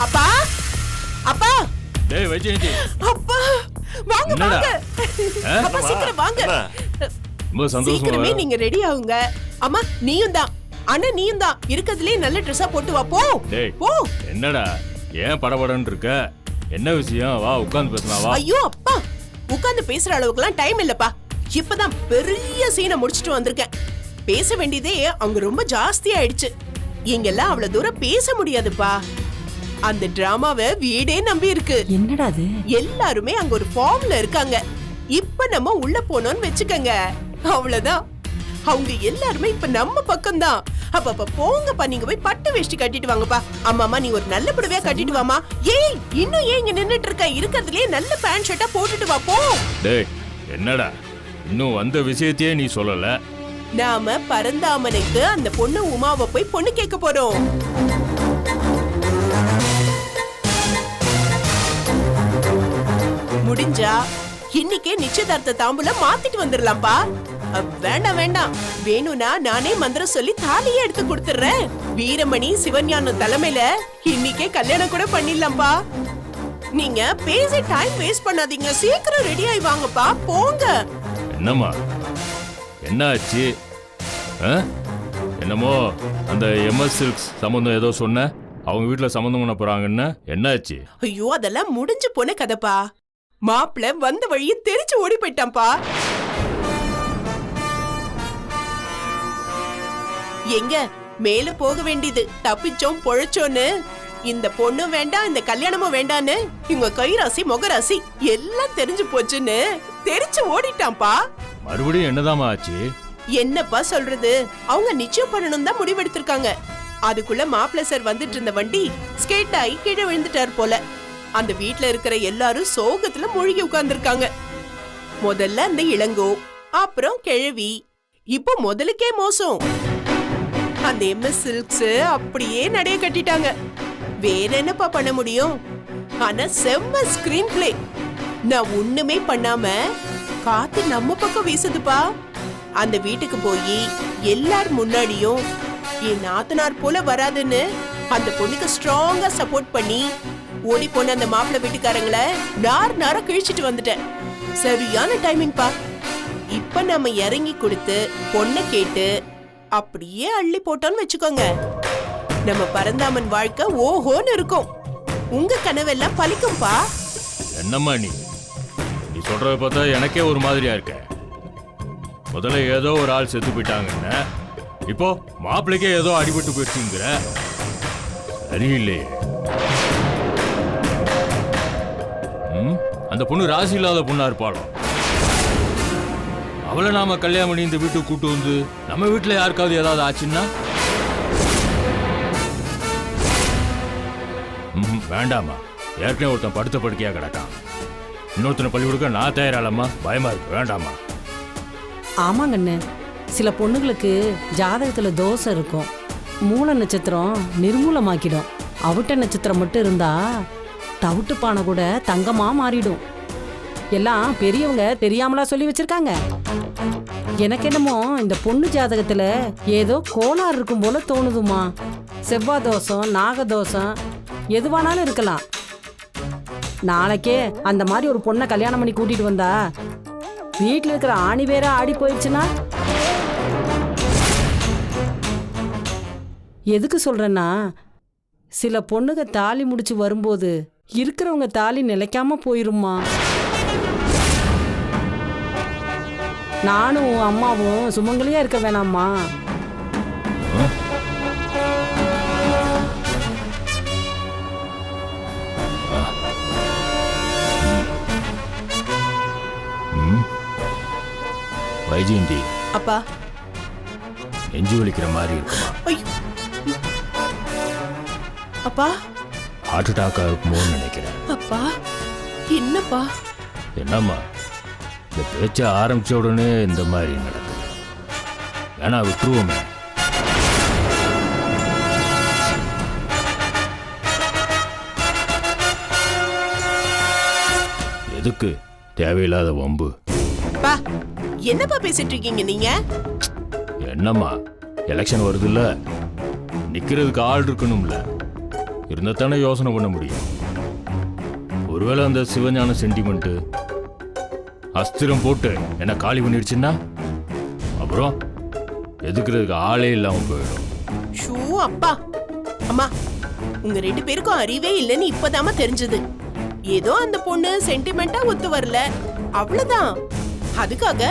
அப்பா அப்பா டேய் வைஜெயந்தி, அப்பா வாங்க என்னடா? வாங்க அப்பா சீக்கிரம் வாங்க. ரொம்ப சந்தோஷமா சீக்கிரமே நீங்க ரெடி ஆகுங்க. அம்மா நீயும் தான், அண்ணா நீயும் தான். இருக்கதுலயே நல்ல ட்ரெஸ்ஸா போட்டு வா. போ டேய் போ. என்னடா ஏன் படபடன்னு இருக்க? என்ன விஷயம்? வா உட்கார்ந்து பேசலாம் வா. ஐயோ அப்பா, உட்கார்ந்து பேசுற அளவுக்குலாம் டைம் இல்லப்பா. இப்பதான் பெரிய சீனை முடிச்சிட்டு வந்திருக்கேன். பேச வேண்டியதே அங்க ரொம்ப ஜாஸ்தி ஆயிடுச்சு. இங்கெல்லாம் அவ்வளவு தூரம் பேச முடியாதுப்பா. அந்த டிராமாவை வீடே நம்பி இருக்கு. என்னடா அது? எல்லாருமே அங்க ஒரு ஃபார்ம்ல இருக்காங்க. இப்ப நம்ம உள்ள போனோம்னு வெச்சுக்கங்க, அவ்வளவுதான். அவங்க எல்லாருமே இப்ப நம்ம பக்கம் தான். அப்ப போங்கப்பா, நீங்க போய் பட்டு வேஷ்டி கட்டிட்டு வாங்கப்பா. அம்மா நீ ஒரு நல்ல புடவையா கட்டிட்டு வாமா. ஏய் இன்னும் ஏன் இங்க நின்னுட்டு இருக்க? இருக்கறதுலயே நல்ல பேண்ட் ஷர்ட்டா போட்டுட்டு வா. போ. டேய் என்னடா இன்னும் வந்த விஷயத்தையே நீ சொல்லல? நாம பரந்தாமனுக்கு அந்த பொண்ணு உமாவை போய் பொண்ணு கேட்க போறோம். முடிஞ்சா இன்னைக்கே நிச்சயதார்த்த தாம்பூலம் மாத்திட்டு வந்துடலாம்ப்பா. வேண்டாம் வேண்டாம், வேணும்னா நானே மந்திரம் சொல்லி தாலியே எடுத்து கொடுத்துறேன். வீரமணி சிவஞானம் தலைமையில இன்னைக்கே கல்யாணம் கூட பண்ணிடலாம்ப்பா. நீங்க பேசி டைம் வேஸ்ட் பண்ணாதீங்க. சீக்கிரம் ரெடி ஆயி வாங்கப்பா. போங்க. என்னம்மா என்ன ஆச்சு? என்னமோ அந்த எம்எஸ் சில்க்ஸ் சம்பந்தம் ஏதோ சொன்ன, அவங்க வீட்டுல சம்பந்தம் பண்ண போறாங்கன்னு. என்னாச்சு? ஐயோ அதெல்லாம் முடிஞ்சு போன கதைப்பா. மாப்பிள்ள வந்த வழியை தெரிச்சு ஓடி போயிட்டான்பா. எங்க மேல போக வேண்டியது தப்பிச்சோம் பொழைச்சோன்னு. இந்த பொண்ணும் வேண்டாம், இந்த கல்யாணமும் வேண்டான்னு இவங்க கைராசி முகராசி எல்லாம் தெரிஞ்சு போச்சுன்னு தெரிச்சு ஓடிட்டான்பா. மறுபடியும் என்னதாமா ஆச்சு? என்னப்பா சொல்றது, அவங்க நிச்சயம் பண்ணணும் தான் முடிவெடுத்திருக்காங்க. அதுக்குள்ள மாப்பிள்ள சார் வந்துட்டு இருந்த வண்டி ஸ்கேட் ஆகி கீழே விழுந்துட்டார் போல. அந்த வீட்ல இருக்கிற எல்லாரும் சோகத்துல மூழ்கி உட்கார்ந்துருக்காங்க. முதல்ல அந்த இளங்கோ, அப்புறம் கிழவி, இப்போ முதலுக்கே மோசம். அந்த எம்எஸ் சில்க்ஸ் அப்படியே நடைய கட்டிட்டாங்க. வேற என்னப்பா பண்ண முடியும்? ஆனா செம்ம ஸ்கிரீன் பிளே. நான் ஒண்ணுமே பண்ணாம காத்து நம்ம பக்கம் வீசுதுப்பா. அந்த வீட்டுக்கு போய் எல்லார் முன்னாடியும் என் நாத்தனார் போல வராதுன்னு அந்த பொண்ணுக்கு ஸ்ட்ராங்கா சப்போர்ட் பண்ணி ஓடி போன அந்த மாப்பிள்ளை வீட்டுக்காரங்கள நார கிழிச்சிட்டு வந்துட்டேன். சரியான டைமிங் பா. இப்ப நம்ம இறங்கி கொடுத்து பொண்ணை கேட்டு அப்படியே அள்ளி போட்டோன்னு வச்சுக்கோங்க, நம்ம பரந்தாமன் வாழ்க்கை ஓஹோன்னு இருக்கும். உங்க கனவெல்லாம் பலிக்கும்பா. என்னம்மா நீ சொல்றத பார்த்தா எனக்கே ஒரு மாதிரியா இருக்க. முதல்ல ஏதோ ஒரு ஆள் செத்து போயிட்டாங்கன்னு, இப்போ மாப்பிள்ளைக்கே ஏதோ அடிபட்டு போயிடுச்சுங்கிற. சரியில்லையே. அந்த பொண்ணு ராசி இல்லாத பொண்ணா இருப்பாளோ? அவளை நாம கல்யாணம் பண்ணி இந்த வீட்டுக்கு கூட்டு வந்து நம்ம வீட்டுல யாருக்காவது ஏதாவது ஆச்சுன்னா? வேண்டாமா, ஏற்கனவே ஒருத்தன் படுத்த படுக்கையா கிடக்கான். இன்னொருத்தனை பள்ளி கொடுக்க நான் தயாராலம்மா. பயமா இருக்கு. வேண்டாமா. ஆமாங்கண்ணு, சில பொண்ணுங்களுக்கு ஜாதகத்துல தோஷம் இருக்கும். மூல நட்சத்திரம் நிர்மூலமாக்கிடும். அவுட்ட நட்சத்திரம் மட்டும் இருந்தா தவிட்டு பானை கூட தங்கமா மாறிடும். எல்லாம் பெரியவங்க தெரியாமலா சொல்லி வச்சிருக்காங்க. எனக்கு என்னமோ இந்த பொண்ணு ஜாதகத்துல ஏதோ கோளாறு இருக்கும் போல தோணுதுமா. செவ்வாய் தோஷம், நாகதோஷம் எதுவானாலும் இருக்கலாம். நாளைக்கே அந்த மாதிரி ஒரு பொண்ணை கல்யாணம் பண்ணி கூட்டிட்டு வந்தா வீட்டில் இருக்கிற ஆணி வேற ஆடி போயிடுச்சுன்னா? எதுக்கு சொல்றேன்னா, சில பொண்ணுங்க தாலி முடிச்சு வரும்போது இருக்கிறவங்க தாலி நிலைக்காம போயிருமா. நானும் அம்மாவும் சுமங்கலியா இருக்க வேணாமா? வைஜெயந்தி, அப்பா நெஞ்சு வலிக்கிற மாதிரி இருக்குமா? அப்பா ஹார்ட் அட்டாக்கா இருக்குமோன்னு நினைக்கிறேன். அப்பா என்னப்பா? என்னம்மா இந்த பேச்ச ஆரம்பிச்ச உடனே இந்த மாதிரி நடக்குது? வேணா விட்டுருவோமே. எதுக்கு தேவையில்லாத வம்பு? என்னப்பா பேசிட்டு இருக்கீங்க நீங்க? என்னம்மா எலெக்ஷன் வருது இல்ல, நிக்கிறதுக்கு ஆள் இருக்கணும்ல. இருந்தா தானே யோசனை பண்ண முடியும். ஒருவேளை அந்த சிவஞான சென்டிமெண்ட் அஸ்திரம் போட்டு என்ன காலி பண்ணிடுச்சுன்னா அப்புறம் எதுக்குறதுக்கு ஆளே இல்லாம போயிடும். ஷூ அப்பா, அம்மா உங்க 2 பேருக்கும் அறிவே இல்லைன்னு இப்பதாம்மா தெரிஞ்சது. ஏதோ அந்த பொண்ணு சென்டிமெண்டா ஒத்து வரல, அவ்வளவுதான். அதுக்காக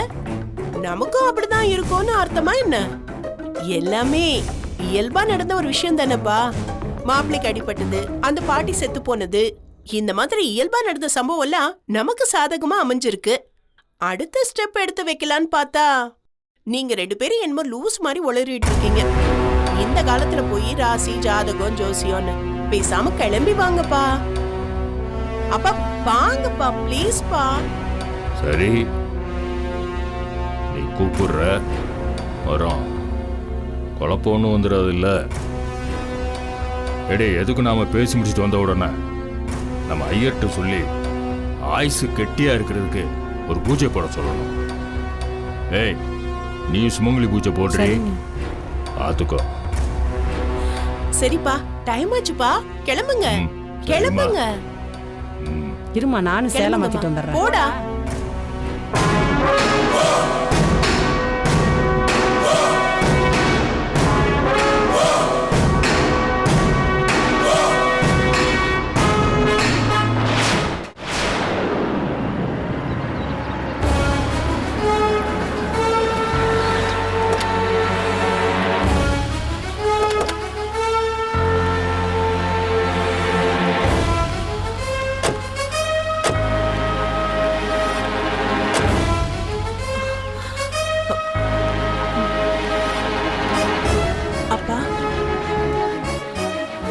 நமக்கும் அப்படிதான் இருக்கும்னு அர்த்தமா என்ன? எல்லாமே இயல்பா நடந்த ஒரு விஷயம் தானேப்பா. மாப்பிள்ளைக்கு அடிபட்டது, அந்த பாட்டி செத்து போனது, இந்த மாதிரி இயல்பா நடந்த சம்பவம் எல்லாம் நமக்கு சாதகமா அமைஞ்சிருக்கு. அடுத்த ஸ்டெப் எடுத்து வைக்கலான்னு பார்த்தா நீங்க 2 பேரும் என்னமோ லூஸ் மாதிரி உளறிட்டு இருக்கீங்க. இந்த காலத்துல போய் ராசி ஜாதகம் ஜோசியம்னு பேசாம கிளம்பி வாங்கப்பா. அப்பா வாங்கப்பா, ப்ளீஸ்பா. சரி, நீ கூப்பிடுற வரோம். குழப்பம் ஒன்றும் வந்துடாது இல்ல? எடே, எதுக்கு நாம பேசி முடிச்சுட்டு வந்த உடனே நம்ம ஐயர்கிட்ட சொல்லி ஆயுசு கெட்டியா இருக்கிறதுக்கு ஒரு பூஜை போட சொல்லணும். ஏய், நீ சுமங்கலி பூஜை போடுறீ, பார்த்துக்கோ. சரிப்பா, டைம் ஆச்சுப்பா, கிளம்புங்க கிளம்புங்க. இருமா, நானும் சேலை மாத்திட்டு வந்துடுறேன். போடா.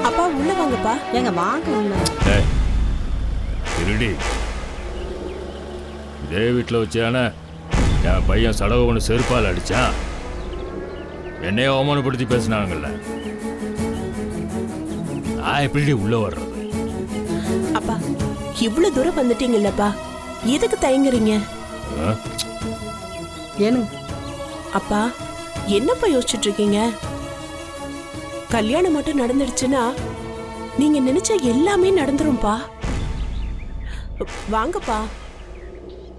அப்பா உள்ள வாங்கப்பா. ஏங்க வாங்க உள்ள. இருடி, இதே வீட்டில் வச்சான என் பையன் சடகவனு செருப்பால் அடிச்சான். என்னைய அவமானப்படுத்தி பேசினாங்கல்ல, நான் எப்படி உள்ள வர்றது? அப்பா இவ்வளவு தூரம் வந்துட்டீங்கல்லப்பா, எதுக்கு தயங்குறீங்க? ஏனுங்க அப்பா என்னப்பா யோசிச்சுட்டு இருக்கீங்க? கல்யாணம் மட்டும் நடந்துடுச்சுன்னா நீங்க நினைச்ச எல்லாமே நடந்துரும்பா. வாங்கப்பா.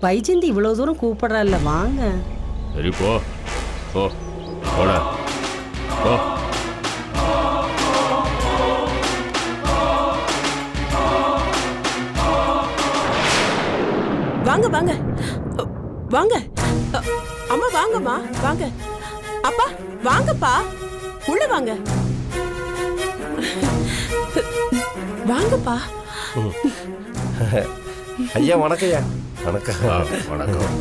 வைஜந்தி இவ்வளவு தூரம் கூப்பிடுறல்ல, வாங்க. சரி போ போ போட போ. வாங்க வாங்க வாங்க. அம்மா வாங்கம்மா வாங்க. அப்பா வாங்கப்பா, உள்ள வாங்க. வாங்கப்பா. ஐயா வணக்கம். ஐயா வணக்கம். வணக்கம்.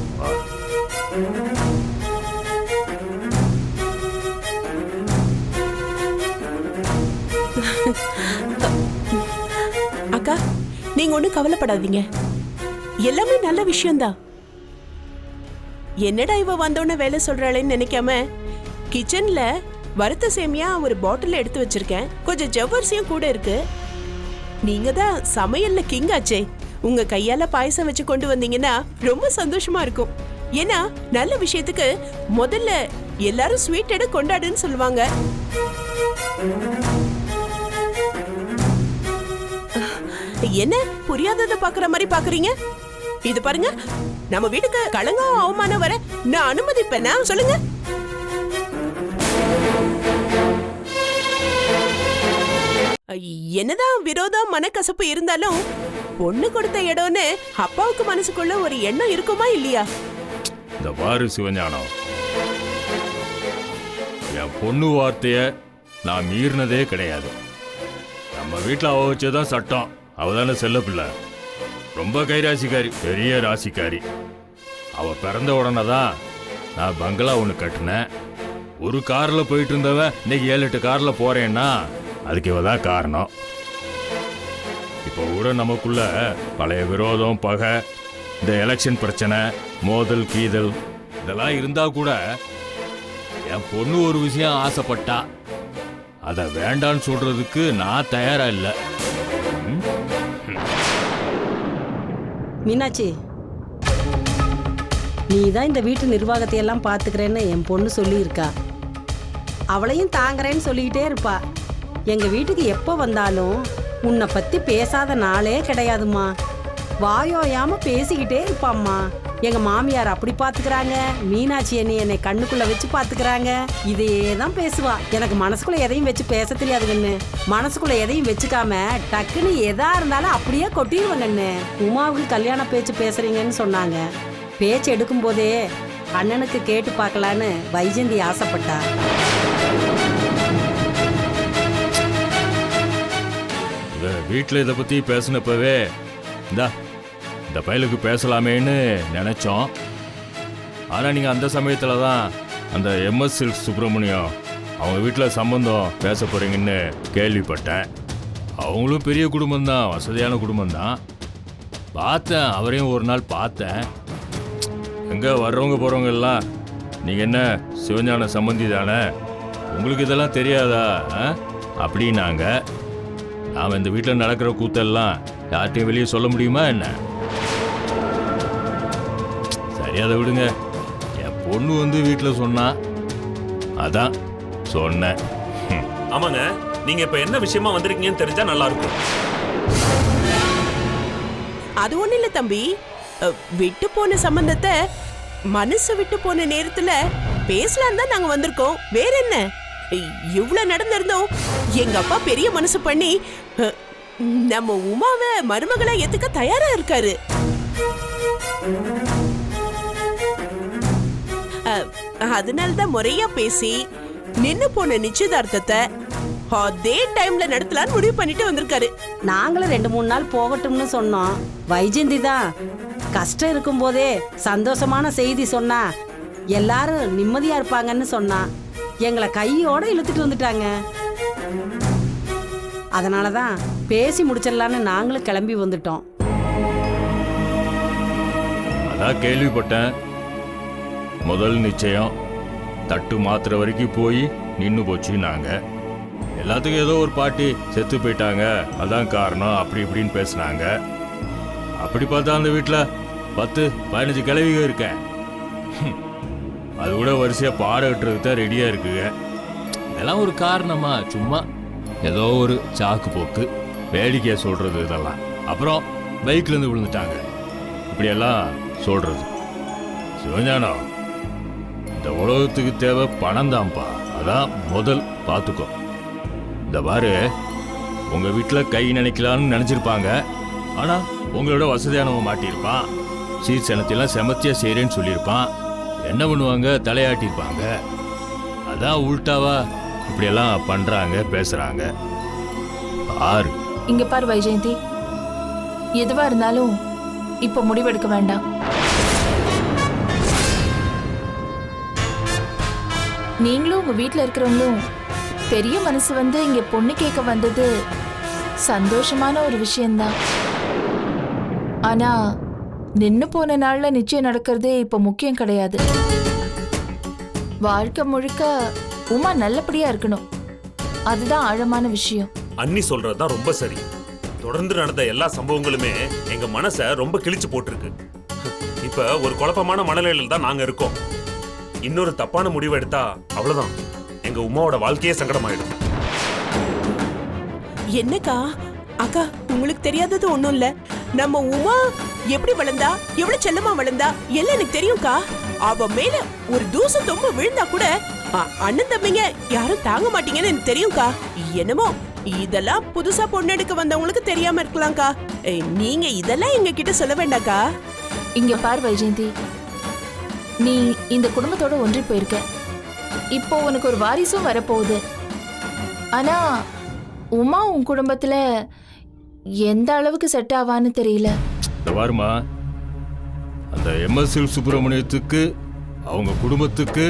அக்கா நீங்க ஒண்ணும் கவலைப்படாதீங்க, எல்லாமே நல்ல விஷயம்தான். என்னடா இவ வந்தோன்னு வேலை சொல்றாளேன்னு நினைக்காம கிச்சன்ல வறுத்த சேமியா ஒரு பாட்டில் எடுத்து வச்சிருக்கேன், கொஞ்சம் ஜவ்வரிசியும் கூட இருக்கு. நீங்க தான் சமையல்ல கிங் ஆச்சே, உங்க கையால பாயசம் வச்சு கொண்டு வந்தீங்கன்னா ரொம்ப சந்தோஷமா இருக்கும். ஏன்னா நல்ல விஷயத்துக்கு முதல்ல எல்லாரும் ஸ்வீட் எடு கொண்டாடுன்னு சொல்லுவாங்க. என்ன புரியாததை பாக்குற மாதிரி பாக்குறீங்க? இது பாருங்க, நம்ம வீட்டுக்கு களங்கம் அவமானம் வர நான் அனுமதிப்பேனா? சொல்லுங்க. என்னதான் விரோதம் மனக்கசப்பு இருந்தாலும் பொண்ணு கொடுத்த இடம்னு அப்பாவுக்கு மனசுக்குள்ள ஒரு எண்ணம் இருக்குமா இல்லையா? இந்த பாரு சிவஞானம், என் பொண்ணு வார்த்தைய நான் மீறினதே கிடையாது. நம்ம வீட்டில் அவ வச்சதான் சட்டம். அவதான செல்ல பிள்ளை, ரொம்ப கைராசிக்காரி, பெரிய ராசிக்காரி. அவ பிறந்த உடனே தான் நான் பங்களா ஒன்று கட்டினேன். ஒரு காரில் போயிட்டு இருந்தவன் இன்னைக்கு 7-8 காரில் போறேன்னா அதுக்கு இவ தான் காரணம். இப்போ கூட நமக்குள்ள பழைய விரோதம், பகை, இந்த எலெக்ஷன் பிரச்சனை, மோதல் கீதல் இதெல்லாம் இருந்தா கூட என் பொண்ணு ஒரு விஷயம் ஆசைப்பட்டா அதை வேண்டான்னு சொல்றதுக்கு நான் தயாரா இல்லை. மீனாட்சி, நீ தான் இந்த வீட்டு நிர்வாகத்தை எல்லாம் பார்த்துக்கிறேன்னு என் பொண்ணு சொல்லியிருக்கா. அவளையும் தாங்குறேன்னு சொல்லிக்கிட்டே இருப்பா. எங்க வீட்டுக்கு எப்போ வந்தாலும் உன்னை பத்தி பேசாத நாளே கிடையாதும்மா. வாயோயாம பேசிக்கிட்டே இருப்பாம்மா. எங்க மாமியார் அப்படி பாத்துக்கிறாங்க, மீனாட்சி என்னை கண்ணுக்குள்ள வச்சு பாத்துக்கிறாங்க, இதையே தான் பேசுவா. எனக்கு மனசுக்குள்ள எதையும் வச்சு பேச தெரியாதுங்கன்னு. மனசுக்குள்ள எதையும் வச்சுக்காம டக்குன்னு எதா இருந்தாலும் அப்படியே கொட்டிடுவாங்கன்னு. உமாவுக்கு கல்யாண பேச்சு பேசுறீங்கன்னு சொன்னாங்க. பேச்சு எடுக்கும் போதே அண்ணனுக்கு கேட்டு பார்க்கலான்னு வைஜந்தி ஆசைப்பட்டா. வீட்டில் இதை பற்றி பேசினப்பவே இந்த பயலுக்கு பேசலாமேன்னு நினச்சோம். ஆனால் நீங்கள் அந்த சமயத்தில் தான் அந்த எம்எஸ் சுப்பிரமணியம் அவங்க வீட்டில் சம்பந்தம் பேச போகிறீங்கன்னு கேள்விப்பட்டேன். அவங்களும் பெரிய குடும்பம்தான், வசதியான குடும்பம்தான். பார்த்தேன், அவரையும் ஒரு நாள் பார்த்தேன். எங்கே வர்றவங்க போகிறவங்க எல்லாம் நீங்கள் என்ன சிவஞான சம்பந்தி தானே, உங்களுக்கு இதெல்லாம் தெரியாதா அப்படின்னாங்க. நாம் இந்த வீட்டில் நடக்கிற கூத்தெல்லாம் யார்கிட்டையும் வெளியே சொல்ல முடியுமா என்ன? சரி, அதை விடுங்க. என் பொண்ணு வந்து வீட்டில் சொன்னா அதான் சொன்னேன். ஆமாங்க, நீங்க இப்ப என்ன விஷயமா வந்திருக்கீங்கன்னு தெரிஞ்சா நல்லா இருக்கும். அது ஒண்ணு இல்ல தம்பி, விட்டு போன சம்பந்தத்தை மனசு விட்டு போன நேரத்துல பேசலாம் தான் நாங்க வந்திருக்கோம். வேற என்ன? இவ்வளவு நடந்திருந்தோம் எங்க அப்பா பெரிய மனசு பண்ணி நம்ம உமாவை மருமகளை ஏத்துக்க தயாரா இருக்காரு. அதனாலதான் முறையா பேசி நின்னு போன நிச்சயதார்த்தத்தை அதே டைம்ல நடத்தலான்னு முடிவு பண்ணிட்டு வந்திருக்காரு. நாங்களும் 2-3 நாள் போகட்டும்னு சொன்னோம். வைஜந்தி தான் கஷ்டம் இருக்கும் போதே சந்தோஷமான செய்தி சொன்னா எல்லாரும் நிம்மதியா இருப்பாங்கன்னு சொன்னா எங்களை கையோட இழுத்துட்டு வந்துட்டாங்க. அதனாலதான் பேசி முடிச்சிடலான்னு நாங்களும் கிளம்பி வந்துட்டோம். அதான் கேள்விப்பட்டேன். முதல் நிச்சயம் தட்டு மாத்திர வரைக்கும் போய் நின்று போச்சு. நாங்கள் எல்லாத்துக்கும் ஏதோ ஒரு பாட்டி செத்து போயிட்டாங்க, அதான் காரணம், அப்படி இப்படின்னு பேசினாங்க. அப்படி பார்த்தா அந்த வீட்டில் 10-15 கிழவிக இருக்கேன். அது கூட வரிசையாக பாடம் கட்டுறதுக்கு தான் ரெடியாக இருக்குங்க. இதெல்லாம் ஒரு காரணமா? சும்மா ஏதோ ஒரு சாக்கு போக்கு வேடிக்கையாக சொல்கிறது இதெல்லாம். அப்புறம் பைக்லேருந்து விழுந்துட்டாங்க, இப்படியெல்லாம் சொல்கிறது. சிவஞானம், இந்த உலகத்துக்கு தேவை பணம் தான்ப்பா. அதான் முதல் பார்த்துக்கோ. இந்த பாரு, உங்கள் வீட்டில் கை நினைக்கலான்னு நினச்சிருப்பாங்க. ஆனால் உங்களோட வசதியானவன் மாட்டியிருப்பான். சீர் சனத்தையெல்லாம் செமத்தியாக செய்கிறேன்னு சொல்லியிருப்பான். என்ன பண்ணுவாங்க? தலையாட்டிருப்பாங்க. அதான் உள்டாவா இப்படியெல்லாம் பண்ணுறாங்க, பேசுகிறாங்க. பாரு, இங்க பாரு வைஜெயந்தி, எதுவா இருந்தாலும் இப்ப முடிவெடுக்க வேண்டாம். நீங்களும் உங்க வீட்டுல இருக்கிறவங்களும் பெரிய மனசு வந்து இங்க பொண்ணு கேட்க வந்தது சந்தோஷமான ஒரு விஷயம்தான். ஆனா நின்னு போன நாள்ல நிச்சயம் நடக்கிறதே இப்ப முக்கியம் கிடையாது. வாழ்க்கை முழுக்க உமா நல்லபடியா இருக்கணும், அதுதான் ஆழமான விஷயம். அண்ணி சொல்றதுதான் ரொம்ப சரி. தொடர்ந்து நடந்த எல்லா சம்பவங்களுமே எங்க மனசை ரொம்ப கிழிச்சு போட்டிருக்கு. இப்ப ஒரு குழப்பமான மனநிலையில தான் நாங்க இருக்கோம். இன்னொரு தப்பான முடிவு எடுத்தா அவ்வளவுதான், எங்க உமாவோட வாழ்க்கையே சங்கடமாயிடும். என்னக்கா அக்கா, உங்களுக்கு தெரியாதது ஒண்ணும் இல்ல. நம்ம உமா எப்படி வளர்ந்தா, எவ்வளவு செல்லமா வளர்ந்தா எல்லாம் எனக்கு தெரியும்க்கா. அவ மேல ஒரு தூச தொம்ப விழுந்தா கூட அண்ணன் தம்பிங்க யாரும் தாங்க மாட்டீங்கன்னு எனக்கு தெரியும்க்கா. என்னமோ இதெல்லாம் புதுசா பொண்ணு எடுக்க வந்தவங்களுக்கு தெரியாம இருக்கலாம்க்கா. நீங்க இதெல்லாம் எங்க கிட்ட சொல்ல வேண்டாக்கா. இங்க பார் வைஜெயந்தி, நீ இந்த குடும்பத்தோட ஒன்றி போயிருக்க. இப்போ உனக்கு ஒரு வாரிசும் வரப்போகுது. ஆனா உமா உன் குடும்பத்துல எந்த அளவுக்கு செட் ஆவான்னு தெரியல. வருமா, அந்த எம்எஸ் சுப்பிரமணியத்துக்கு அவங்க குடும்பத்துக்கு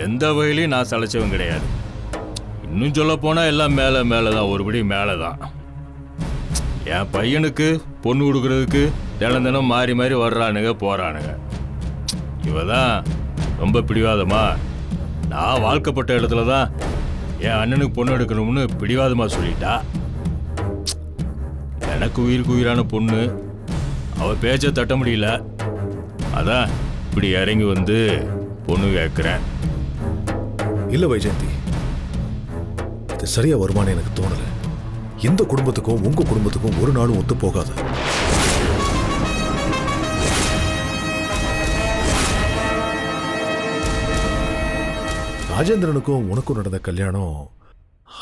எந்த வகையிலையும் நான் சளைச்சவன் கிடையாது. இன்னும் சொல்ல போனா எல்லாம் மேல மேலதான், ஒருபடி மேலதான். என் பையனுக்கு பொண்ணு கொடுக்கறதுக்கு தினம் தினம் மாறி மாறி வர்றானுங்க போறானுங்க. இவதான் ரொம்ப பிடிவாதமா. நான் வாழ்க்கப்பட்ட இடத்துல தான் என் அண்ணனுக்கு பொண்ணு எடுக்கணும்னு பிடிவாதமா சொல்லிட்டா. எனக்கு உயிருக்கு உயிரான பொண்ணு, அவ பேச்ச தட்ட முடியல. அதான் இப்படி இறங்கி வந்து பொண்ணு கேட்குறேன். இல்லை வைஜெயந்தி, இது சரியா வருமானு எனக்கு தோணல. எந்த குடும்பத்துக்கும் உங்க குடும்பத்துக்கும் ஒரு நாளும் ஒத்து போகாது. ராஜேந்திரனுக்கும் உனக்கும் நடந்த கல்யாணம்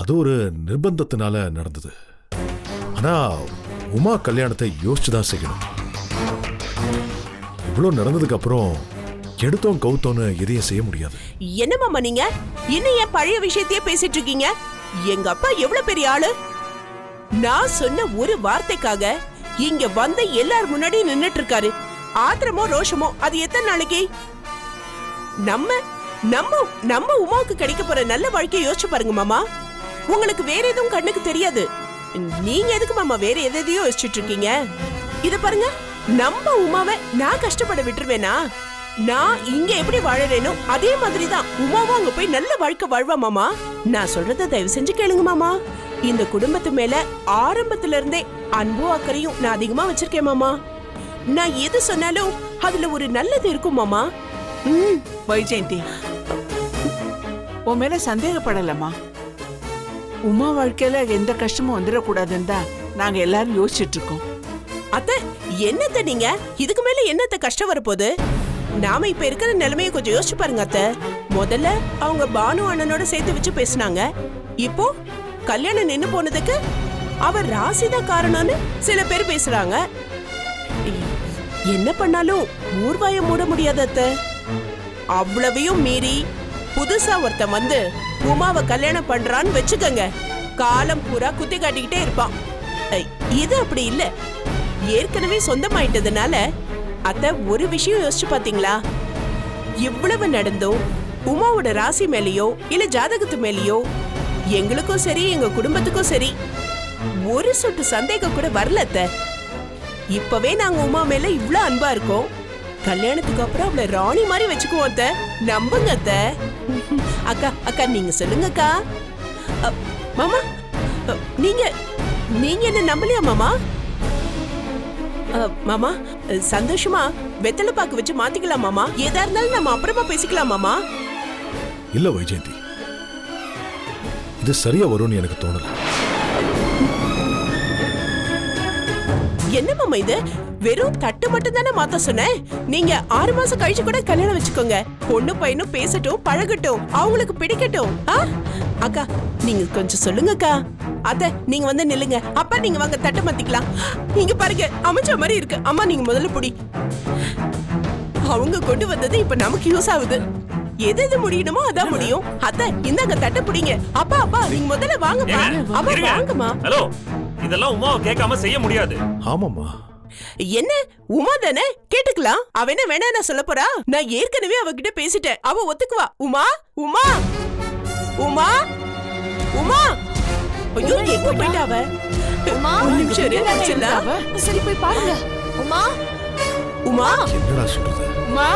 அது ஒரு நிர்பந்தத்தினால நடந்தது. ஆனா உமா கல்யாணத்தை யோசிச்சுதான் செய்யணும். இவ்வளவு நடந்ததுக்கு அப்புறம் எடுத்தோம் கவுத்தோன்னு எதையும் செய்ய முடியாது. என்ன மாமா நீங்க இன்னும் என் பழைய விஷயத்தையே பேசிட்டு இருக்கீங்க? எங்க அப்பா எவ்வளவு பெரிய ஆளு. நான் சொன்ன ஒரு வார்த்தைக்காக இங்க வந்த எல்லார் முன்னாடி நின்னுட்டு இருக்காரு. ஆத்திரமோ ரோஷமோ அது எத்தனை நாளைக்கு? நம்ம நம்ம நம்ம உமாவுக்கு கிடைக்க போற நல்ல வாழ்க்கையை யோசிச்சு பாருங்க மாமா. உங்களுக்கு வேற எதுவும் கண்ணுக்கு தெரியாது. நீங்க எதுக்கு மாமா வேற எதையோ யோசிச்சுட்டு இருக்கீங்க? இத பாருங்க, நம்ம உமாவை நான் கஷ்டப்பட விட்டுருவேனா? நான் இங்க எப்படி வாழறேனோ அதே மாதிரிதான் உமாவும் அங்க போய் நல்ல வாழ்க்கை வாழ்வா மாமா. நான் சொல்றத தயவு செஞ்சு கேளுங்க மாமா. இந்த குடும்பத்து மேல ஆரம்பத்துல இருந்தே அன்பும் அக்கறையும் நான் அதிகமா வச்சிருக்கேன் மாமா. நான் எது சொன்னாலும் அதுல ஒரு நல்லது இருக்கும் மாமா. வைஜெயந்தி, உன் மேல சந்தேகப்படலமா. உமா வாழ்க்கையில எந்த கஷ்டமும் வந்துடக்கூடாதுன்னு தான் நாங்க எல்லாரும் யோசிச்சுட்டு இருக்கோம். அத்தை என்னத்த நீங்க இதுக்கு மேல என்னத்த கஷ்டம் வரப்போகுது? நாம இப்ப இருக்கிற நிலைமையை கொஞ்சம் யோசிச்சு பாருங்க அத்தை. முதல்ல அவங்க பானு அண்ணனோட சேர்த்து வச்சு பேசினாங்க. இப்போ கல்யாணம் நின்னு போனதுக்கு அவர் ராசிதான் காரணம்னு சில பேர் பேசுறாங்க. என்ன பண்ணாலும் ஊர்வாய மூட முடியாது அத்தை. அவ்வளவையும் மீறி புதுசா ஒருத்தன் வந்து உமாவை கல்யாணம் பண்றான்னு வச்சுக்கங்க, காலம் பூரா குத்தி காட்டிக்கிட்டே இருப்பான். இது அப்படி இல்ல, ஏற்கனவே சொந்தமாயிட்டதுனால. அத்த ஒரு விஷயம் யோசிச்சு பாத்தீங்களா? இவ்வளவு நடந்தோம் உமாவோட ராசி மேலேயோ இல்ல ஜாதகத்து மேலேயோ எங்களுக்கும் சரி எங்க குடும்பத்துக்கும் சரி ஒரு சொட்டு சந்தேகம் கூட வரல அத்த. இப்பவே நாங்க உமா மேல இவ்ளோ அன்பா இருக்கோம். கல்யாணத்துக்கு அப்புறம் அவளை ராணி மாதிரி வச்சுக்குவோம் அத்த. நம்புங்க அத்த. அக்கா அக்கா நீங்க சொல்லுங்க அக்கா. மாமா நீங்க நீங்க என்ன நம்பலையா மாமா? மாமா சந்தோஷமா வெத்தலை பாக்கு வச்சு மாத்திக்கலாம் மாமா. ஏதா இருந்தாலும் நம்ம அப்புறமா பேசிக்கலாம் மாமா. இல்ல வைஜெயந்தி, இது சரியா வரும்னு எனக்கு தோணல. என்ன மாமா இது? வெறும் தட்டு மட்டும் தானே மாத்த சொன்னேன். நீங்க 6 மாசம் கழிச்சு கூட கல்யாணம் வச்சுக்கோங்க. பொண்ணு பையனும் பேசட்டும் பழகட்டும், அவங்களுக்கு பிடிக்கட்டும். அக்கா நீங்க கொஞ்சம் சொல்லுங்க அக்கா. அத்த நீங்க வந்து நில்லுங்க. அப்பா நீங்க வாங்க தட்டு மாத்திக்கலாம். இங்க பாருங்க அமைச்ச மாதிரி இருக்கு. அம்மா நீங்க முதல்ல புடி. அவங்க கொண்டு வந்தது இப்ப நமக்கு யூஸ் ஆகுது. எது எது முடியணுமோ அதான் முடியும். அத்த இந்தாங்க தட்ட புடிங்க. அப்பா அப்பா நீங்க முதல்ல வாங்கப்பா. அப்பா வாங்கம்மா. ஹலோ, இதெல்லாம் உமாவை கேட்காம செய்ய முடியாது. ஆமாம்மா. என்ன உமா தானே கேட்டுக்கலாம். அவ என்ன வேணா சொல்ல போறா? நான் ஏற்கனவே அவகிட்ட பேசிட்டேன். அவ ஒத்துக்குவா. உமா உமா உமா உமா. ஐயோ எங்க போயிட்டா அவ? ஒரு நிமிஷம் இரு, முடிச்சிடலாம். சரி போய் பாருங்க. உமா உமா என்னடா சொல்றது? உமா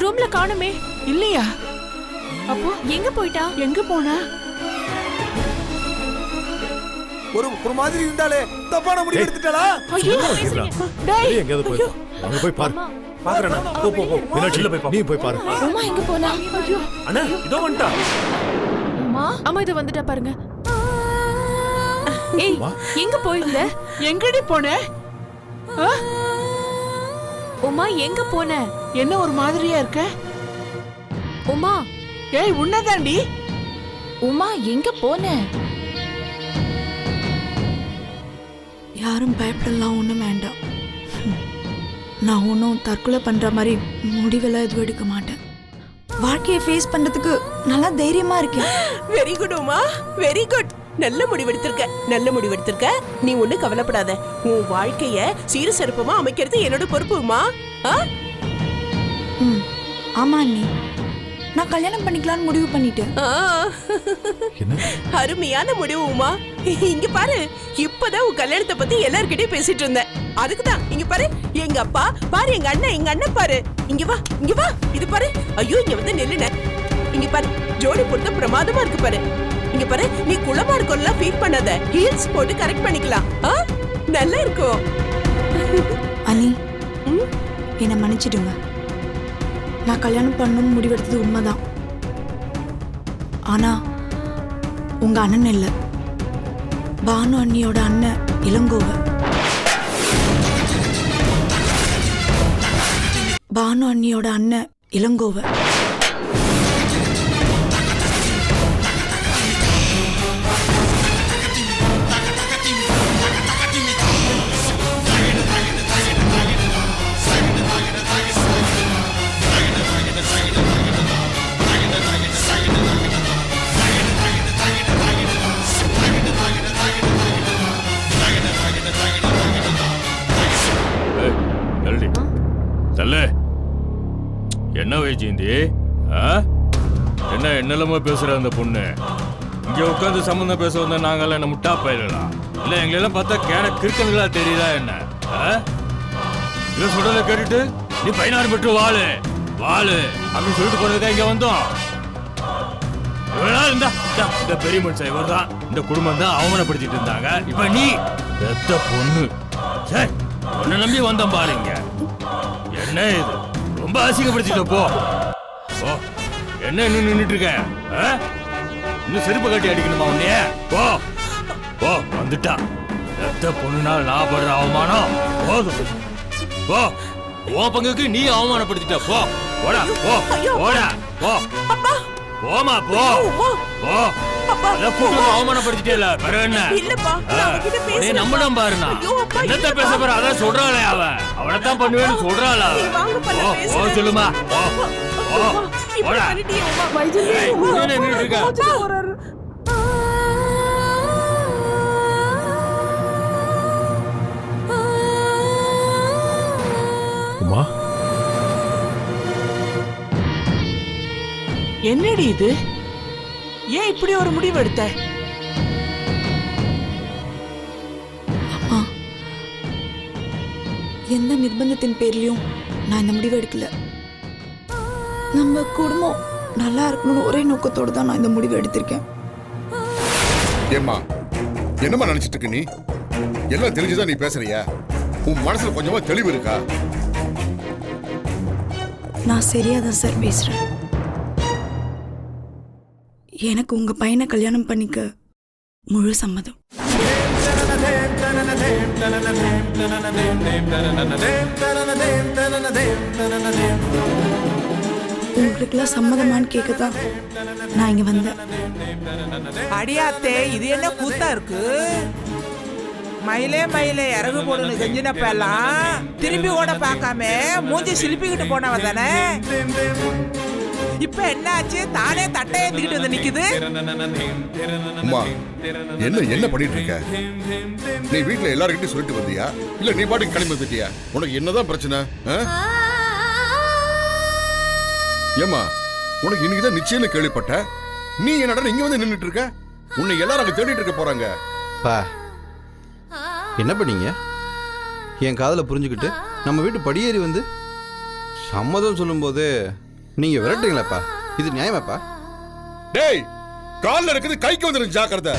ரூம்ல காணுமே. இல்லையா? அப்போ எங்க போயிட்டா? எங்க போனா? ஒரு மாதிரி இருந்தாலே தப்பான முடிவு எடுத்துட்டாளா? டேய் எங்கேயாவது போய் அங்க போய் பாரு. பாக்குறேன். போ போ போ. மீனாட்சி உள்ள போய் பா. நீ போய் பாரு. உமா எங்க போனா? அண்ணா இதோ வந்துட்டா. உமா அம்மா இத வந்துட்டா பாருங்க. ஏய் எங்க போயிருந்த? எங்கடி போன? உமா எங்க போன? என்ன ஒரு மாதிரியா இருக்க? உமா ஏய் உன்னதாண்டி. உமா எங்க போன? யாரும் பயப்படலாம், ஒன்றும் வேண்டாம். நான் ஒன்றும் தற்கொலை பண்ணுற மாதிரி முடிவெல்லாம் எதுவும் எடுக்க மாட்டேன். வாழ்க்கையை ஃபேஸ் பண்ணுறதுக்கு நல்லா தைரியமாக இருக்கேன். Very good Uma, very good. நல்ல முடிவெடுத்திருக்க, நல்ல முடிவெடுத்திருக்க. நீ ஒண்ணு கவலைப்படாத. உன் வாழ்க்கைய சீர சிறப்பமா அமைக்கிறது என்னோட பொறுப்பு உமா. ஆமா அண்ணி, நான் கல்யாணம் பண்ணிக்கலாம்னு முடிவு பண்ணிட்டேன். அருமையான முடிவு உமா. இங்க பாரு, இப்பதான் உன் கல்யாணத்தை பத்தி எல்லார்கிட்டயும் பேசிட்டு இருந்தேன். அதுக்குதான் இங்க பாரு, எங்க அப்பா பாரு, எங்க அண்ணன் பாரு. இங்க வா இங்க வா. இது பாரு. ஐயோ இங்க வந்து நெல்லுன. இங்க பாரு, ஜோடி பொறுத்த பிரமாதமா இருக்கு பாரு. இங்க பாரு, நீ குளமா இருக்கோம்லாம் ஃபீல் பண்ணாத. ஹீல்ஸ் போட்டு கரெக்ட் பண்ணிக்கலாம். நல்லா இருக்கும். அண்ணி என்னை மன்னிச்சிடுங்க. நான் கல்யாணம் பண்ணணும்னு முடிவெடுத்தது உண்மைதான். ஆனா உங்க அண்ணன் இல்லை, பானு அண்ணியோட அண்ணன் இளங்கோவ. பானு அண்ணியோட அண்ணன் இளங்கோவ. தல்லே, என்ன வைஜெயந்தி? என்ன என்னெல்லாமோ பேசுற அந்த பொண்ணு? இங்க உட்காந்து சம்பந்தம் பேச வந்த நாங்கெல்லாம் என்ன முட்டா பயிரலாம்? இல்ல எங்களெல்லாம் பார்த்தா கேன கிறுக்கன்களா தெரியுதா என்ன? இல்ல சொல்றத கேட்டுட்டு நீ 16 பெற்று வாழு வாழு அப்படின்னு சொல்லிட்டு போறதுக்கா இங்க வந்தோம். இந்த பெரிய மனுஷன் இவர் தான், இந்த குடும்பம் தான் அவமானப்படுத்திட்டு இருந்தாங்க. இப்ப நீ பெத்த பொண்ணு சரி உன்னை நம்பி வந்தோம் பாருங்க. என்ன இது ரொம்ப அசிங்கப்படுத்திட்ட போ. என்ன இன்னும் நின்றுட்டு இருக்க? இன்னும் செருப்பு கட்டி அடிக்கணுமா உன்னைய? போ போ வந்துட்டா. பெத்த பொண்ணுனால் நான் படுற அவமானம் போதும். போ உன் பங்குக்கு நீ அவமானப்படுத்திட்ட. போ போடா போ போடா போ போமா போ போ. அவமானப்படுத்திட்டே நம்பணும் பாருண்ணா. என்னத்த பேச போற? அதான் சொல்றாளே அவ, அவனைத்தான் பண்ணுவேன்னு சொல்றாளா? சொல்லுமா உமா, என்னடி இது? ஏன் இப்படி ஒரு முடிவு எடுத்த? அம்மா, எந்த நிர்பந்தத்தின் பேர்லயும் நான் இந்த முடிவு எடுக்கல. நம்ம குடும்பம் நல்லா இருக்கணும்னு ஒரே நோக்கத்தோடு தான் நான் இந்த முடிவு எடுத்திருக்கேன். ஏம்மா, என்னம்மா நினைச்சிட்டு இருக்க நீ? எல்லாம் தெரிஞ்சுதான் நீ பேசுறியா? உன் மனசுல கொஞ்சமா தெளிவு இருக்கா? நான் சரியாதான் சார் பேசுறேன். எனக்கு உங்க பையனை கல்யாணம் பண்ணிக்க முழு சம்மதம். உங்களுக்குலாம் சம்மதமான்னு கேட்கத்தான் நான் இங்க வந்தேன். அடியாத்தே, இது என்ன கூத்தா இருக்கு? மயிலே மயிலே இறகு போடுன்னு செஞ்சினப்ப எல்லாம் திரும்பி ஓட பார்க்காம மூஞ்சி சிலிப்பிக்கிட்டு போனவ தானே. இப்ப என்ன ஆச்சு? தானே தட்டை ஏந்திக்கிட்டு வந்து நிக்குது. அம்மா, என்ன பண்ணிட்டு இருக்க நீ? வீட்டுல எல்லார்கிட்டையும் சொல்லிட்டு வந்தியா, இல்ல நீ பாட்டுக்கு கிளம்பி வந்துட்டியா? உனக்கு என்னதான் பிரச்சனை? ஏம்மா, உனக்கு இன்னைக்குதான் நிச்சயம் கேள்விப்பட்ட. நீ என்னடா இங்க வந்து நின்றுட்டு இருக்க? உன்னை எல்லாரும் அங்க தேடிட்டு இருக்க போறாங்க. என்ன பண்ணீங்க? என் காதல புரிஞ்சுக்கிட்டு நம்ம வீட்டு படியேறி வந்து சம்மதம் சொல்லும் போது நீங்க விரட்டுறீங்களாப்பா? இது நியாயமாப்பா? டேய், கால்ல இருக்குது கைக்கு வந்துடும், ஜாக்கிரதை.